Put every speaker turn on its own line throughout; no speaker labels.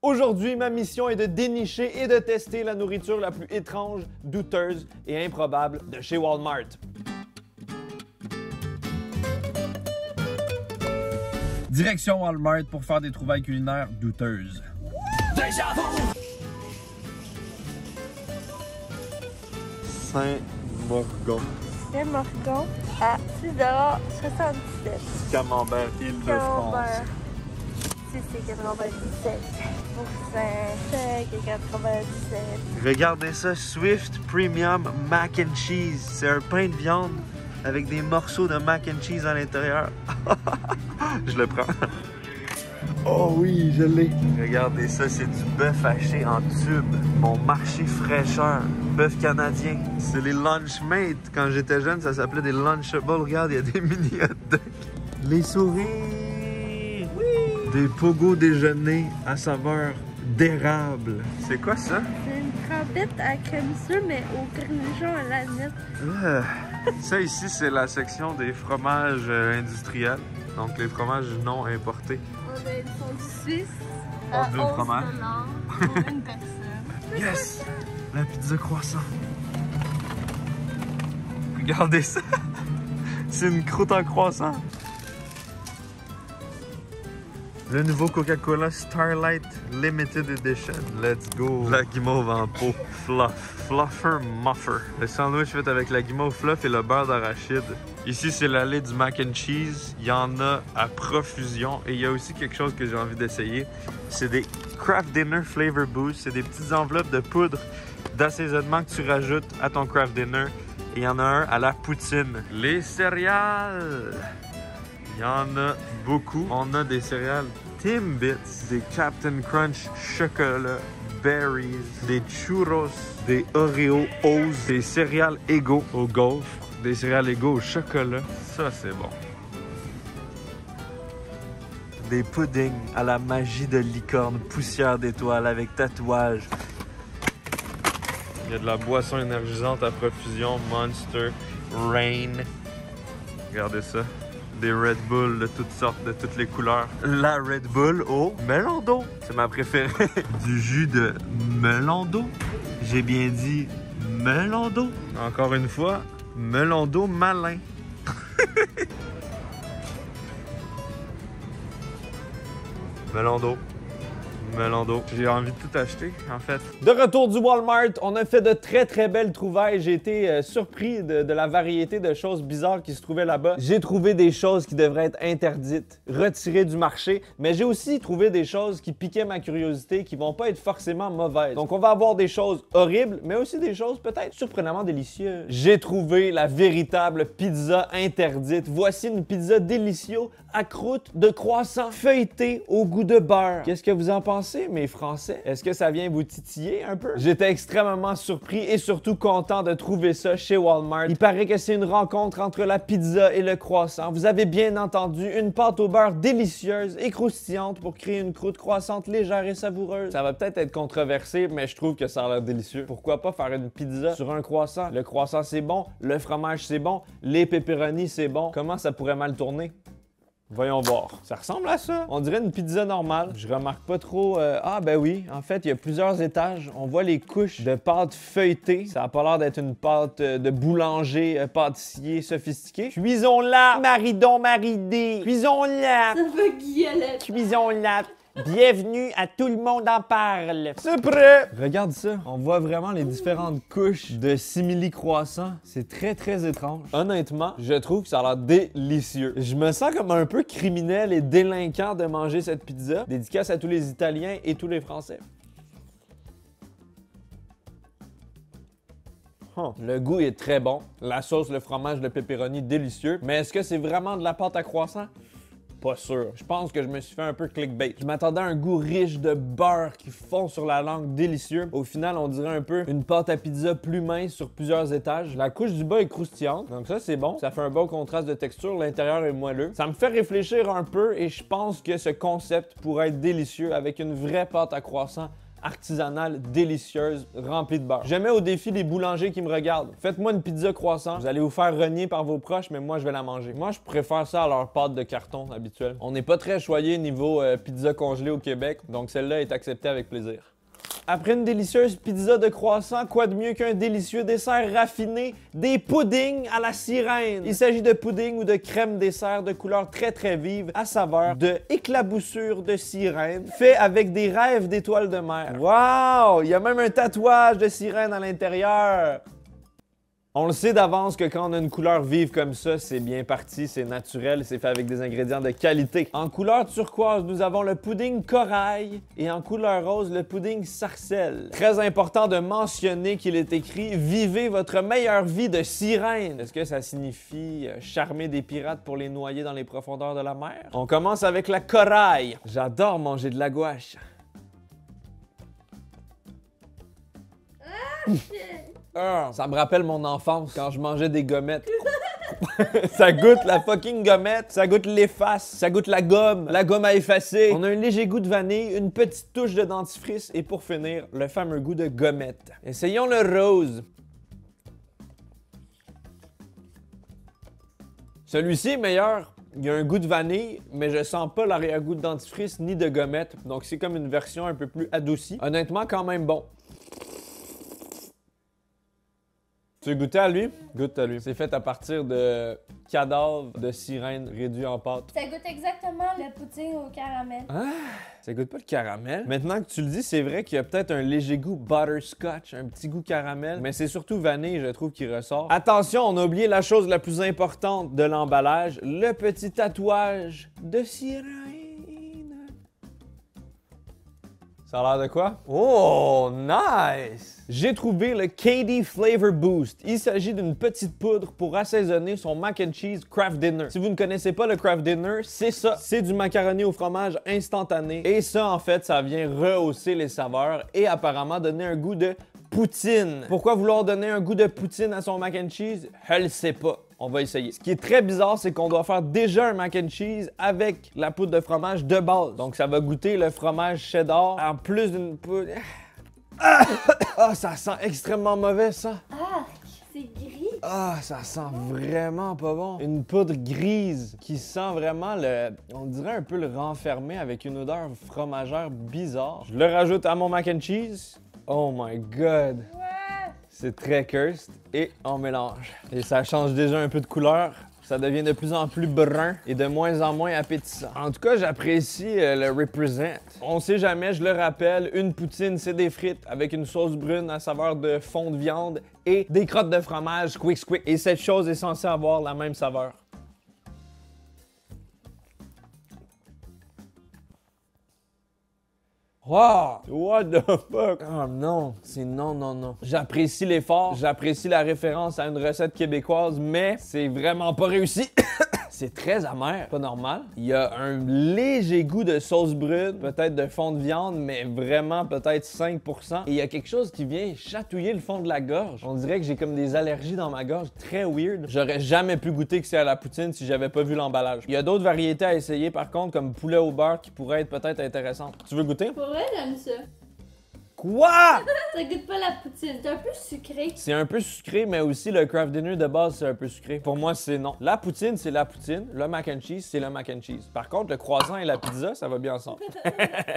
Aujourd'hui, ma mission est de dénicher et de tester la nourriture la plus étrange, douteuse et improbable de chez Walmart.
Direction Walmart pour faire des trouvailles culinaires douteuses.
Saint-Morgon.
Saint-Morgon à 6,77 $.
Camembert Île-de-France.
Si c'est 97. Pour 5,97.
Regardez ça, Swift Premium Mac and Cheese. C'est un pain de viande avec des morceaux de mac and cheese à l'intérieur. Je le prends. Oh oui, je l'ai. Regardez ça, c'est du bœuf haché en tube. Mon marché fraîcheur. Bœuf canadien. C'est les Lunchmates. Quand j'étais jeune, ça s'appelait des Lunchables. Regarde, il y a des mini hot dogs. Les souris. Oui. Des pogo déjeuner à saveur d'érable. C'est quoi ça?
C'est une crêpette à crème sûre, mais au cornichon à l'aneth.
Ça ici, c'est la section des fromages industriels. Donc les fromages non importés.
On a une sauce suisse
On
à
dit au
11
fromage.
$ pour une personne.
Yes! La pizza croissant. Regardez ça! C'est une croûte en croissant. Le nouveau Coca-Cola Starlight Limited Edition. Let's go! La guimauve en pot. Fluff. Fluffer Muffer. Le sandwich fait avec la guimauve fluff et le beurre d'arachide. Ici, c'est l'allée du mac and cheese. Il y en a à profusion. Et il y a aussi quelque chose que j'ai envie d'essayer. C'est des Kraft Dinner Flavor Boost. C'est des petites enveloppes de poudre d'assaisonnement que tu rajoutes à ton Kraft Dinner. Et il y en a un à la poutine. Les céréales! Il y en a beaucoup. On a des céréales Timbits, des Captain Crunch chocolat, berries, des churros, des Oreo O's, des céréales Eggo au gaufre, des céréales Eggo au chocolat. Ça, c'est bon. Des puddings à la magie de licorne, poussière d'étoiles avec tatouage. Il y a de la boisson énergisante à profusion, Monster, Rain. Regardez ça. Des Red Bull de toutes sortes, de toutes les couleurs. La Red Bull au melon d'eau. C'est ma préférée. Du jus de melon d'eau. J'ai bien dit melon d'eau. Encore une fois, melon d'eau malin. Melon d'eau. Melon d'eau. J'ai envie de tout acheter, en fait.
De retour du Walmart, on a fait de très belles trouvailles. J'ai été surpris de la variété de choses bizarres qui se trouvaient là-bas. J'ai trouvé des choses qui devraient être interdites, retirées du marché, mais j'ai aussi trouvé des choses qui piquaient ma curiosité, qui vont pas être forcément mauvaises. Donc on va avoir des choses horribles, mais aussi des choses peut-être surprenamment délicieuses. J'ai trouvé la véritable pizza interdite. Voici une pizza délicieuse à croûte de croissant feuilleté au goût de beurre. Qu'est-ce que vous en pensez, mes Français? Est-ce que ça vient vous titiller un peu? J'étais extrêmement surpris et surtout content de trouver ça chez Walmart. Il paraît que c'est une rencontre entre la pizza et le croissant. Vous avez bien entendu, une pâte au beurre délicieuse et croustillante pour créer une croûte croissante légère et savoureuse. Ça va peut-être être controversé, mais je trouve que ça a l'air délicieux. Pourquoi pas faire une pizza sur un croissant? Le croissant, c'est bon. Le fromage, c'est bon. Les pepperonis, c'est bon. Comment ça pourrait mal tourner? Voyons voir. Ça ressemble à ça. On dirait une pizza normale. Je remarque pas trop... Ah ben oui, en fait, il y a plusieurs étages. On voit les couches de pâte feuilletée. Ça a pas l'air d'être une pâte de boulanger, pâtissier sophistiqué. Cuisons-la, maridon maridé. Cuisons-la.
Ça fait guillolette.
Cuisons-la. Bienvenue à Tout le monde en parle. C'est prêt! Regarde ça. On voit vraiment les différentes couches de simili croissants. C'est très étrange. Honnêtement, je trouve que ça a l'air délicieux. Je me sens comme un peu criminel et délinquant de manger cette pizza. Dédicace à tous les Italiens et tous les Français. Le goût est très bon. La sauce, le fromage, le pepperoni, délicieux. Mais est-ce que c'est vraiment de la pâte à croissant? Pas sûr. Je pense que je me suis fait un peu clickbait. Je m'attendais à un goût riche de beurre qui fond sur la langue, délicieux. Au final, on dirait un peu une pâte à pizza plus mince sur plusieurs étages. La couche du bas est croustillante, donc ça c'est bon. Ça fait un bon contraste de texture, l'intérieur est moelleux. Ça me fait réfléchir un peu et je pense que ce concept pourrait être délicieux avec une vraie pâte à croissant artisanale, délicieuse, remplie de beurre. Je mets au défi les boulangers qui me regardent. Faites-moi une pizza croissant. Vous allez vous faire renier par vos proches, mais moi, je vais la manger. Moi, je préfère ça à leur pâte de carton habituelle. On n'est pas très choyé niveau pizza congelée au Québec, donc celle-là est acceptée avec plaisir. Après une délicieuse pizza de croissant, quoi de mieux qu'un délicieux dessert raffiné, des puddings à la sirène. Il s'agit de pudding ou de crème dessert de couleur très vive à saveur de éclaboussure de sirène, fait avec des rêves d'étoiles de mer. Wow! Il y a même un tatouage de sirène à l'intérieur. On le sait d'avance que quand on a une couleur vive comme ça, c'est bien parti, c'est naturel, c'est fait avec des ingrédients de qualité. En couleur turquoise, nous avons le pudding corail et en couleur rose, le pudding sarcelle. Très important de mentionner qu'il est écrit « Vivez votre meilleure vie de sirène ». Est-ce que ça signifie charmer des pirates pour les noyer dans les profondeurs de la mer? On commence avec la corail. J'adore manger de la gouache. Ça me rappelle mon enfance quand je mangeais des gommettes. Ça goûte la fucking gommette, ça goûte l'efface, ça goûte la gomme à effacer. On a un léger goût de vanille, une petite touche de dentifrice et pour finir, le fameux goût de gommette. Essayons le rose. Celui-ci est meilleur. Il y a un goût de vanille, mais je sens pas l'arrière-goût de dentifrice ni de gommette. Donc c'est comme une version un peu plus adoucie. Honnêtement, quand même bon. Tu veux goûter à lui? Goûte à lui. C'est fait à partir de cadavres de sirène réduits en pâte.
Ça goûte exactement le pudding au caramel.
Ah! Ça goûte pas le caramel. Maintenant que tu le dis, c'est vrai qu'il y a peut-être un léger goût butterscotch, un petit goût caramel, mais c'est surtout vanille, je trouve, qui ressort. Attention, on a oublié la chose la plus importante de l'emballage, le petit tatouage de sirène. Ça a l'air de quoi? Oh, nice! J'ai trouvé le KD Flavor Boost. Il s'agit d'une petite poudre pour assaisonner son mac and cheese Kraft Dinner. Si vous ne connaissez pas le Kraft Dinner, c'est ça. C'est du macaroni au fromage instantané. Et ça, en fait, ça vient rehausser les saveurs et apparemment donner un goût de poutine. Pourquoi vouloir donner un goût de poutine à son mac and cheese? Je le sais pas. On va essayer. Ce qui est très bizarre, c'est qu'on doit faire déjà un mac and cheese avec la poudre de fromage de base. Donc, ça va goûter le fromage cheddar en plus d'une poudre. Ah, ça sent extrêmement mauvais, ça.
Ah, c'est gris.
Ah, ça sent vraiment pas bon. Une poudre grise qui sent vraiment on dirait un peu le renfermé avec une odeur fromagère bizarre. Je le rajoute à mon mac and cheese. Oh my god. C'est très cursed et on mélange. Et ça change déjà un peu de couleur. Ça devient de plus en plus brun et de moins en moins appétissant. En tout cas, j'apprécie le represent. On sait jamais, je le rappelle, une poutine, c'est des frites avec une sauce brune à saveur de fond de viande et des crottes de fromage squick. Et cette chose est censée avoir la même saveur. Wow! What the fuck? Oh non, c'est non. J'apprécie l'effort, j'apprécie la référence à une recette québécoise, mais c'est vraiment pas réussi. C'est très amer, pas normal. Il y a un léger goût de sauce brune, peut-être de fond de viande, mais vraiment peut-être 5%. Et il y a quelque chose qui vient chatouiller le fond de la gorge. On dirait que j'ai comme des allergies dans ma gorge, très weird. J'aurais jamais pu goûter que c'est à la poutine si j'avais pas vu l'emballage. Il y a d'autres variétés à essayer par contre, comme poulet au beurre qui pourraient être peut-être intéressantes. Tu veux goûter?
Pour vrai, j'aime ça.
Quoi?
Ça goûte pas la poutine, c'est un peu sucré.
C'est un peu sucré, mais aussi le Kraft Dinner de base, c'est un peu sucré. Pour moi, c'est non. La poutine, c'est la poutine. Le mac and cheese, c'est le mac and cheese. Par contre, le croissant et la pizza, ça va bien ensemble.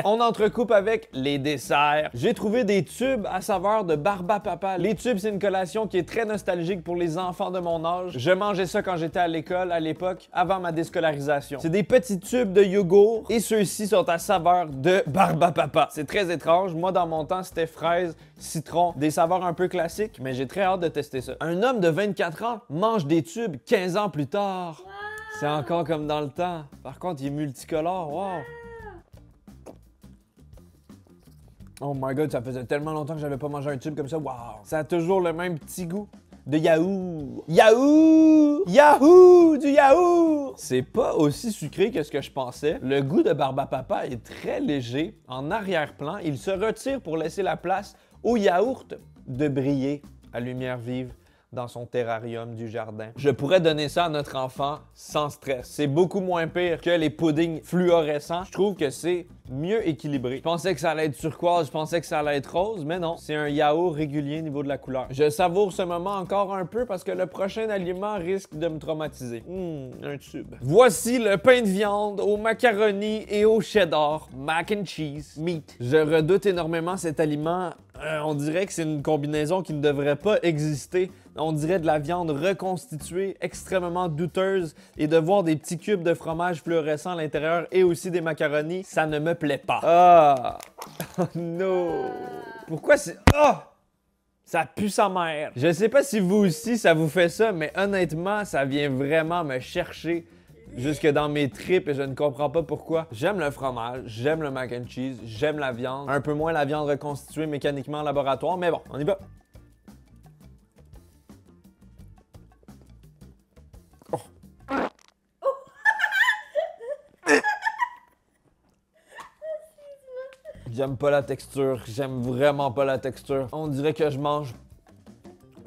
On entrecoupe avec les desserts. J'ai trouvé des tubes à saveur de Barbapapa. Les tubes, c'est une collation qui est très nostalgique pour les enfants de mon âge. Je mangeais ça quand j'étais à l'école, à l'époque, avant ma déscolarisation. C'est des petits tubes de yogourt et ceux-ci sont à saveur de Barbapapa. C'est très étrange. Moi, dans mon temps, c'était fraise, citron, des saveurs un peu classiques, mais j'ai très hâte de tester ça. Un homme de 24 ans mange des tubes 15 ans plus tard. Wow. C'est encore comme dans le temps. Par contre, il est multicolore. Wow! Oh my god, ça faisait tellement longtemps que j'avais pas mangé un tube comme ça. Wow! Ça a toujours le même petit goût de yaourt. Yahoo! Du yaourt! C'est pas aussi sucré que ce que je pensais. Le goût de Barbapapa est très léger. En arrière-plan, il se retire pour laisser la place au yaourt de briller à lumière vive dans son terrarium du jardin. Je pourrais donner ça à notre enfant sans stress. C'est beaucoup moins pire que les puddings fluorescents. Je trouve que c'est mieux équilibré. Je pensais que ça allait être turquoise, je pensais que ça allait être rose, mais non. C'est un yaourt régulier au niveau de la couleur. Je savoure ce moment encore un peu parce que le prochain aliment risque de me traumatiser. Un tube. Voici le pain de viande au macaroni et au cheddar, mac and cheese, meat. Je redoute énormément cet aliment. On dirait que c'est une combinaison qui ne devrait pas exister. On dirait de la viande reconstituée, extrêmement douteuse, et de voir des petits cubes de fromage fluorescent à l'intérieur et aussi des macaronis, ça ne me plaît pas. Ah! Oh non! Pourquoi c'est... Ah! Ça pue sa mère. Je sais pas si vous aussi ça vous fait ça, mais honnêtement, ça vient vraiment me chercher jusque dans mes tripes et je ne comprends pas pourquoi. J'aime le fromage, j'aime le mac and cheese, j'aime la viande. Un peu moins la viande reconstituée mécaniquement en laboratoire, mais bon, on y va. Oh. J'aime pas la texture, j'aime vraiment pas la texture. On dirait que je mange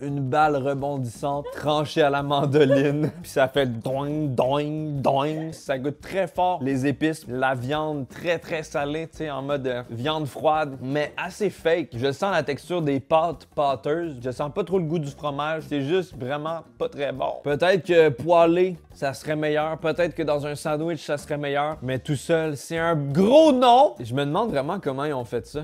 une balle rebondissante tranchée à la mandoline. Puis ça fait doing, doing, doing. Ça goûte très fort les épices. La viande très salée, tu sais, en mode viande froide, mais assez fake. Je sens la texture des pâtes pâteuses. Je sens pas trop le goût du fromage. C'est juste vraiment pas très bon. Peut-être que poêlé, ça serait meilleur. Peut-être que dans un sandwich, ça serait meilleur. Mais tout seul, c'est un gros non! Je me demande vraiment comment ils ont fait ça.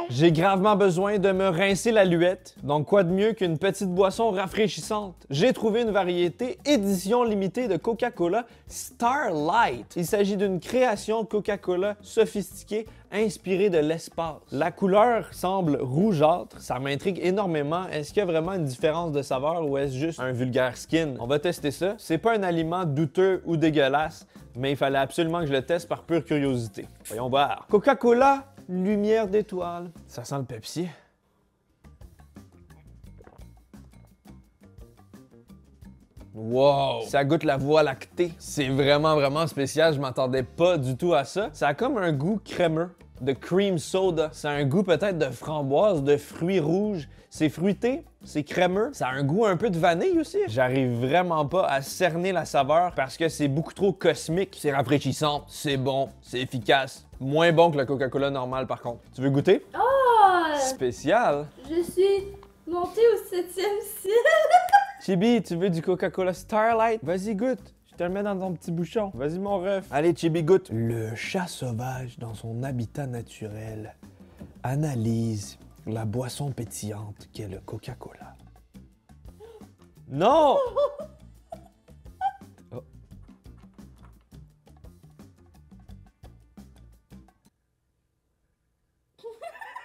J'ai gravement besoin de me rincer la luette, donc quoi de mieux qu'une petite boisson rafraîchissante? J'ai trouvé une variété édition limitée de Coca-Cola Starlight. Il s'agit d'une création Coca-Cola sophistiquée inspirée de l'espace. La couleur semble rougeâtre, ça m'intrigue énormément. Est-ce qu'il y a vraiment une différence de saveur ou est-ce juste un vulgaire skin? On va tester ça. C'est pas un aliment douteux ou dégueulasse, mais il fallait absolument que je le teste par pure curiosité. Voyons voir. Coca-Cola lumière d'étoile. Ça sent le Pepsi. Wow! Ça goûte la voie lactée. C'est vraiment spécial. Je m'attendais pas du tout à ça. Ça a comme un goût crémeux, de cream soda. Ça a un goût peut-être de framboise, de fruits rouges. C'est fruité, c'est crémeux. Ça a un goût un peu de vanille aussi. J'arrive vraiment pas à cerner la saveur parce que c'est beaucoup trop cosmique. C'est rafraîchissant, c'est bon, c'est efficace. Moins bon que le Coca-Cola normal par contre. Tu veux goûter?
Oh!
Spécial.
Je suis montée au 7e ciel.
Chibi, tu veux du Coca-Cola Starlight? Vas-y, goûte. Je te le mets dans ton petit bouchon. Vas-y, mon ref. Allez, Chibi, goûte. Le chat sauvage dans son habitat naturel analyse la boisson pétillante qu'est le Coca-Cola. Non! Oh.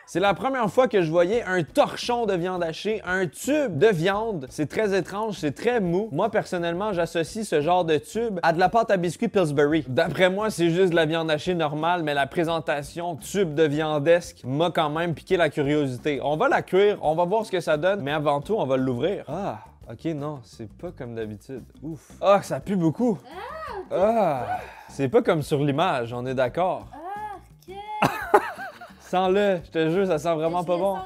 C'est la première fois que je voyais un torchon de viande hachée, un tube de viande. C'est très étrange, c'est très mou. Moi, personnellement, j'associe ce genre de tube à de la pâte à biscuits Pillsbury. D'après moi, c'est juste de la viande hachée normale, mais la présentation tube de viandesque m'a quand même piqué la curiosité. On va la cuire, on va voir ce que ça donne, mais avant tout, on va l'ouvrir. Ah, ok, non, c'est pas comme d'habitude. Ouf. Ah, ça pue beaucoup. Ah, c'est pas comme sur l'image, on est d'accord. Sens-le, je te jure, ça sent vraiment pas bon.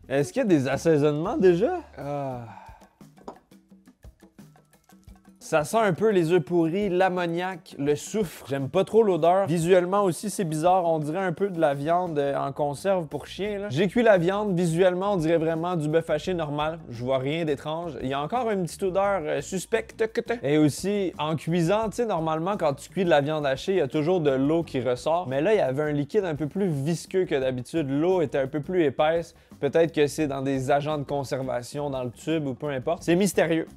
Est-ce qu'il y a des assaisonnements déjà? Ah. Ça sent un peu les œufs pourris, l'ammoniac, le soufre. J'aime pas trop l'odeur. Visuellement aussi, c'est bizarre. On dirait un peu de la viande en conserve pour chien. J'ai cuit la viande. Visuellement, on dirait vraiment du bœuf haché normal. Je vois rien d'étrange. Il y a encore une petite odeur suspecte. Et aussi, en cuisant, tu sais, normalement, quand tu cuis de la viande hachée, il y a toujours de l'eau qui ressort. Mais là, il y avait un liquide un peu plus visqueux que d'habitude. L'eau était un peu plus épaisse. Peut-être que c'est dans des agents de conservation dans le tube ou peu importe. C'est mystérieux.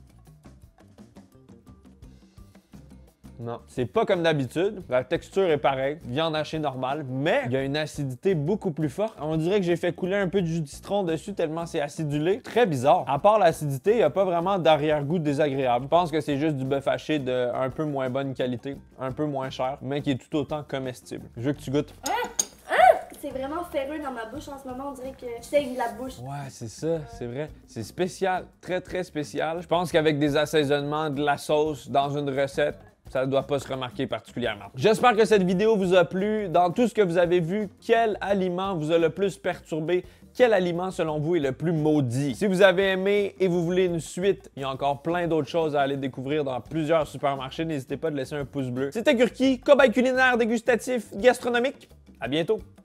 Non, c'est pas comme d'habitude. La texture est pareille, viande hachée normale, mais il y a une acidité beaucoup plus forte. On dirait que j'ai fait couler un peu de jus de citron dessus tellement c'est acidulé. Très bizarre. À part l'acidité, il n'y a pas vraiment d'arrière-goût désagréable. Je pense que c'est juste du bœuf haché de un peu moins bonne qualité, un peu moins cher, mais qui est tout autant comestible. Je veux que tu goûtes.
C'est vraiment ferreux dans ma bouche en ce moment, on dirait que je saigne de la bouche.
Ouais, c'est ça, c'est vrai. C'est spécial, très spécial. Je pense qu'avec des assaisonnements, de la sauce dans une recette, ça ne doit pas se remarquer particulièrement. J'espère que cette vidéo vous a plu. Dans tout ce que vous avez vu, quel aliment vous a le plus perturbé? Quel aliment, selon vous, est le plus maudit? Si vous avez aimé et vous voulez une suite, il y a encore plein d'autres choses à aller découvrir dans plusieurs supermarchés. N'hésitez pas de laisser un pouce bleu. C'était Gurki, cobaye culinaire dégustatif gastronomique. À bientôt!